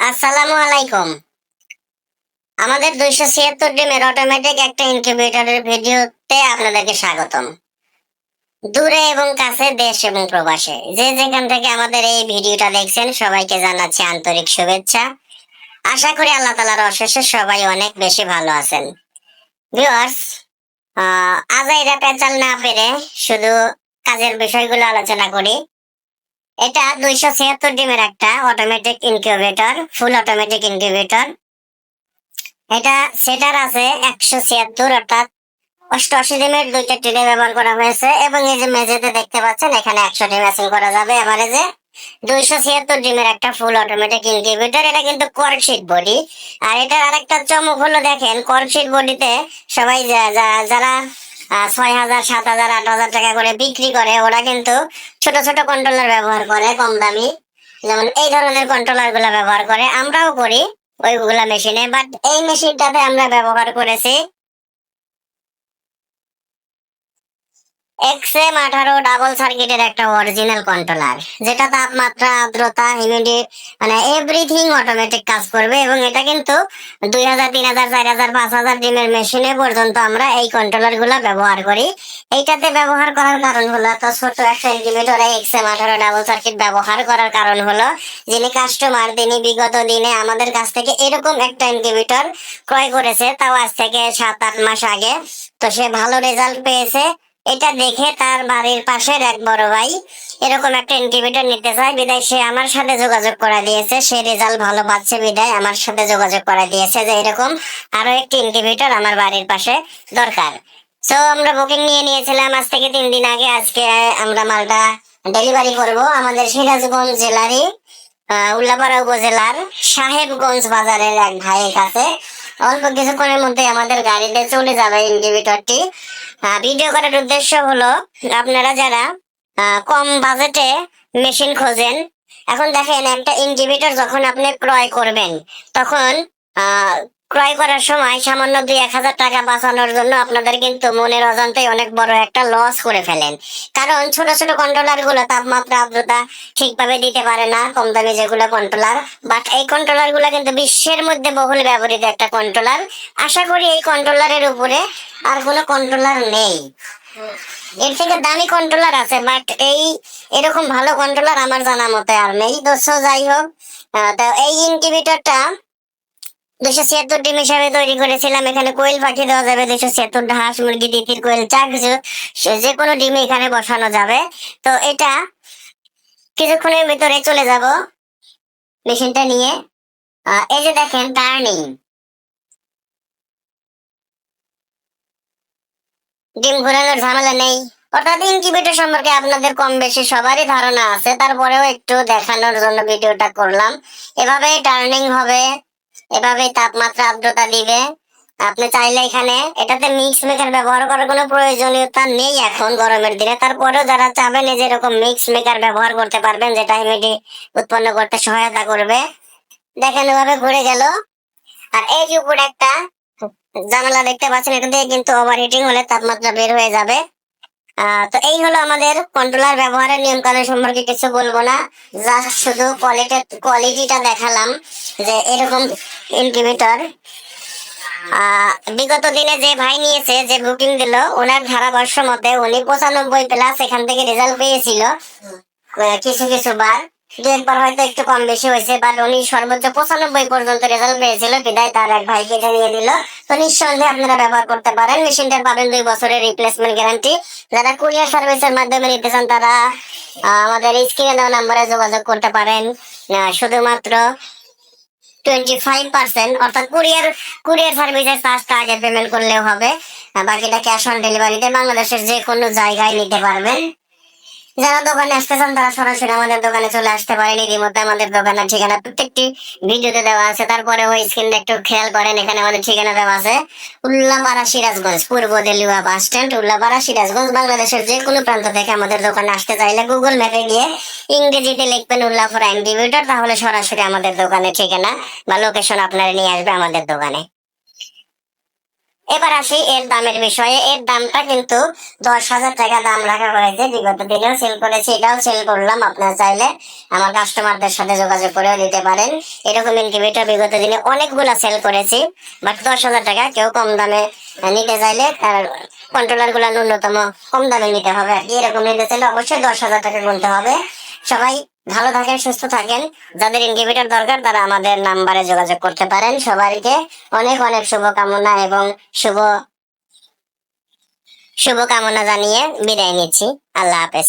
আসসালামু আলাইকুম। আমাদের 276 ডিমের অটোমেটিক একটা ইনকিউবেটরের ভিডিওতে আপনাদেরকে স্বাগতম। দূরে এবং কাছে, দেশ এবং প্রবাসে যে যেখান থেকে আমাদের এই ভিডিওটা দেখছেন সবাইকে জানাচ্ছি আন্তরিক শুভেচ্ছা। আশা করি আল্লাহ তাআলার অশেষে সবাই অনেক বেশি ভালো আছেন। ভিউয়ার্স, আজাইরা পেঁচাল না পেরে শুধু কাজের বিষয়গুলো আলোচনা করি। এটা 276 ডিমের একটা automatic incubator, full automatic incubator. এটা সেটার আছে 176, অর্থাৎ 88 ডিমের দুইটা ট্রে ব্যবহার করা হয়েছে এবং এই যে মেঝেতে দেখতে পাচ্ছেন এখানে 100 ডিম ম্যাচিং করা যাবে। এভারেজে 276 ডিমের একটা ফুল অটোমেটিক ইনকিউবেটর। এটা কিন্তু কর্কশিট বডি। আর এটার আরেকটা চমক হলো, দেখেন কর্কশিট বডিতে সবাই যারা 6,000, 7,000, 8,000 টাকা করে বিক্রি করে, ওরা কিন্তু ছোট ছোট কন্ট্রোলার ব্যবহার করে কম দামি, যেমন এই ধরনের কন্ট্রোলার গুলা ব্যবহার করে, আমরাও করি ওইগুলা মেশিনে। বাট এই মেশিনটাতে আমরা ব্যবহার করেছি XM18 ডাবল সার্কিটের একটা অরিজিনাল কন্ট্রোলার, যেটা তাপমাত্রা, আর্দ্রতা, হিউমিডিটি মানে এভরিথিং অটোমেটিক কাজ করবে। এবং এটা কিন্তু 2,000, 3,000, 4,000, 5,000 ডিমের মেশিনে পর্যন্ত আমরা এই কন্ট্রোলার গুলা ব্যবহার করি। এইটাতে ব্যবহার করার কারণ হলো, তো ছোট একটা ইনকিউবেটর XM18 ডাবল সার্কিট ব্যবহার করার কারণ হলো, যিনি কাস্টমার তিনি বিগত দিনে আমাদের কাছ থেকে এরকম একটা ইনকিউবেটর ক্রয় করেছে, তাও আজ থেকে 7-8 মাস আগে। তো সে ভালো রেজাল্ট পেয়েছে। এটা দেখে তার বাড়ির পাশের এক বড় ভাই এরকম একটা ইনকিউবেটর নিতে চায়, বিদায় সে আমার সাথে যোগাযোগ করা দিয়েছে। সে রেজাল্ট ভালো পাচ্ছে বিদায় আমার সাথে যোগাযোগ করা দিয়েছে যে এরকম আরো একটি ইনকিউবেটর আমার বাড়ির পাশে দরকার। তো আমরা বুকিং নিয়ে নিয়েছিলাম আজ থেকে 3 দিন আগে। আজকে আমরা মালটা ডেলিভারি করব আমাদের সিরাজগঞ্জ জেলারই উল্লাপাড়া উপজেলার সাহেবগঞ্জ বাজারের এক ভাইয়ের কাছে। অল্প কিছুক্ষণের মধ্যে আমাদের গাড়িতে চলে যাবে ইনকিউবেটরটি। ভিডিও করার উদ্দেশ্য হলো, আপনারা যারা কম বাজেটে মেশিন খোঁজেন, এখন দেখেন একটা ইনকিউবেটর যখন আপনি ক্রয় করবেন, তখন ক্রয় করার সময় সামান্য 2-1 হাজার টাকা বাঁচানোর জন্য আপনাদের কিন্তু মনের অজান্তেই অনেক বড় একটা লস করে ফেলেন। কারণ ছোট ছোট কন্ট্রোলার গুলো তাপমাত্রা, আর্দ্রতা ঠিকভাবে দিতে পারে না, কম দামি যেগুলো কন্ট্রোলার। বাট এই কন্ট্রোলার গুলো কিন্তু বিশ্বের মধ্যে বহুল ব্যবহৃত একটা কন্ট্রোলার। আশা করি এই কন্ট্রোলারের উপরে আর কোনো কন্ট্রোলার নেই। এর থেকে দামি কন্ট্রোলার আছে, বাট এরকম ভালো কন্ট্রোলার আমার জানা মতে আর নেই। তো যাই হোক, তো এই ইনকিউবেটরটা 276 ডিম হিসাবে তৈরি করেছিলাম। এখানে কোয়েল পাখি দেওয়া যাবে, 276টা হাঁস, মুরগি, তিতির, কোয়েল, যা কিছু যে কোনো ডিম এখানে বসানো যাবে। তো এটা কিছুক্ষণের ভিতরে চলে যাব মেশিনটা নিয়ে। এই যে দেখেন টার্নিং, ডিম ঘোরানোর ঝামেলা নেই। অর্থাৎ ইনকিউবেটর সম্পর্কে আপনাদের কম বেশি সবারই ধারণা আছে, তারপরেও একটু দেখানোর জন্য ভিডিওটা করলাম। এভাবে টার্নিং হবে, এভাবে তাপমাত্রা, আর্দ্রতা দিবে। আপনি চাইলে এখানে এটাতে মিক্স মেকার ব্যবহার করার কোনো প্রয়োজনীয়তা নেই এখন গরমের দিনে। তারপরেও যারা চাবেন এই যে এরকম মিক্স মেকার ব্যবহার করতে পারবেন, যেটা হিউমিডিটি উৎপন্ন করতে সহায়তা করবে। দেখেন ওভাবে ঘুরে গেল। আর এই যে উপরে একটা জানালা দেখতে পাচ্ছেন, এটা দিয়ে কিন্তু ওভার হিটিং হলে তাপমাত্রা বের হয়ে যাবে। তো এই হলো আমাদের কন্ট্রোলার ব্যবহারের নিয়ম কানুন সম্পর্কে কিছু বলবো না, জাস্ট শুধু কোয়ালিটিটা দেখালাম যে এরকম ইনকিউবেটর বিগত দিনে যে ভাই নিয়েছে, যে বুকিং দিল, ওনার ধারাভাষ্য মতে উনি 95+ এখান থেকে রেজাল্ট পেয়েছিল। কিছু কিছু বার, দু একবার হয়তো একটু কম বেশি হয়েছে, বাট উনি সর্বোচ্চ 95 পর্যন্ত রেজাল্ট পেয়েছিল, বিদায় তার এক ভাইকে এটা নিয়ে দিল। তো নিঃসন্দেহে আপনারা ব্যবহার করতে পারেন। মেশিনটার পাবেন 2 বছরের রিপ্লেসমেন্ট গ্যারান্টি। যারা কুরিয়ার সার্ভিসের মাধ্যমে নিতে চান তারা আমাদের স্ক্রিনে দেওয়া নাম্বারে যোগাযোগ করতে পারেন। শুধুমাত্র 25%, অর্থাৎ কুরিয়ার সার্ভিসের চার্জটা আগে পেমেন্ট করলেও হবে, বাকিটা ক্যাশ অন ডেলিভারিতে বাংলাদেশের যে কোনো জায়গায় নিতে পারবেন। যারা দোকানে আসতে চান তারা সরাসরি আমাদের দোকানে চলে আসতে পারেন। ইতিমধ্যে আমাদের দোকানের ঠিকানা প্রত্যেকটি ভিডিওতে দেওয়া আছে, তারপরে ওই স্ক্রিনটা একটু খেয়াল করেন, এখানে আমাদের ঠিকানা দেওয়া আছে উল্লাপাড়া, সিরাজগঞ্জ, পূর্ব দেলুয়া বাস স্ট্যান্ড, উল্লাপাড়া, সিরাজগঞ্জ। বাংলাদেশের যে কোনো প্রান্ত থেকে আমাদের দোকানে আসতে চাইলে গুগল ম্যাপে গিয়ে ইংরেজিতে লিখবেন উল্লাপাড়া ইনকিউবেটর, তাহলে সরাসরি আমাদের দোকানের ঠিকানা বা লোকেশন আপনারা নিয়ে আসবে আমাদের দোকানে। এবার আসি এর দামের বিষয়ে। এর দামটা কিন্তু 10,000 টাকা দাম রাখা হয়েছে। বিগত দিনেও সেল করেছি, এটাও সেল করলাম। আপনারা চাইলে আমার কাস্টমারদের সাথে যোগাযোগ করেও নিতে পারেন। এরকম ইনকিউবেটর বিগত দিনে অনেকগুলা সেল করেছি, বাট 10,000 টাকা কেউ কম দামে নিতে চাইলে তার কন্ট্রোলার গুলা ন্যূনতম কম দামে নিতে হবে আর কি। এরকম নিতে চাইলে অবশ্যই 10,000 টাকা গুনতে হবে। সবাই ভালো থাকেন, সুস্থ থাকেন। যাদের ইনকিউবেটর দরকার তারা আমাদের নাম্বারে যোগাযোগ করতে পারেন। সবাইকে অনেক অনেক শুভকামনা এবং শুভ শুভকামনা জানিয়ে বিদায় নিচ্ছি। আল্লাহ হাফেজ।